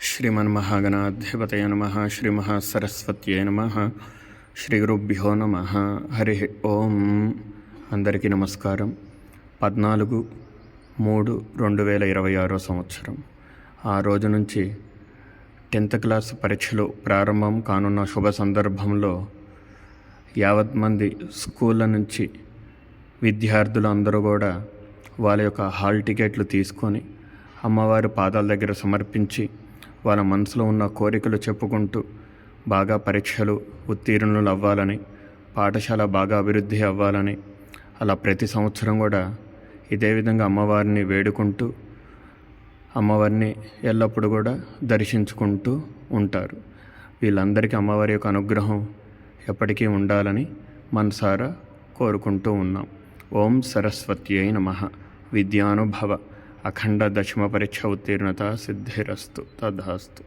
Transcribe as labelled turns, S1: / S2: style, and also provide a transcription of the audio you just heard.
S1: శ్రీమన్మహాగణాధిపతయ నమః. శ్రీమహాసరస్వత్యై నమః. శ్రీ గురుభ్యో నమః. హరి ఓం. అందరికీ నమస్కారం. 14/3/2026 సంవత్సరం ఆ రోజు నుంచి 10th క్లాస్ పరీక్షలు ప్రారంభం కానున్న శుభ సందర్భంలో యావత్ మంది స్కూళ్ళ నుంచి విద్యార్థులు అందరూ కూడా వాళ్ళ యొక్క హాల్ టికెట్లు తీసుకొని అమ్మవారి పాదాల దగ్గర సమర్పించి వాళ్ళ మనసులో ఉన్న కోరికలు చెప్పుకుంటూ బాగా పరీక్షలు ఉత్తీర్ణులు అవ్వాలని, పాఠశాల బాగా అభివృద్ధి అవ్వాలని అలా ప్రతి సంవత్సరం కూడా ఇదే విధంగా అమ్మవారిని వేడుకుంటూ అమ్మవారిని ఎల్లప్పుడూ కూడా దర్శించుకుంటూ ఉంటారు. వీళ్ళందరికీ అమ్మవారి యొక్క అనుగ్రహం ఎప్పటికీ ఉండాలని మనసారా కోరుకుంటూ ఉన్నాం. ఓం సరస్వత్యై నమః. విద్యానుభవ అఖండ దశమ పరీక్ష ఉత్తీర్ణత సిద్ధిరస్తు. తదాస్తు.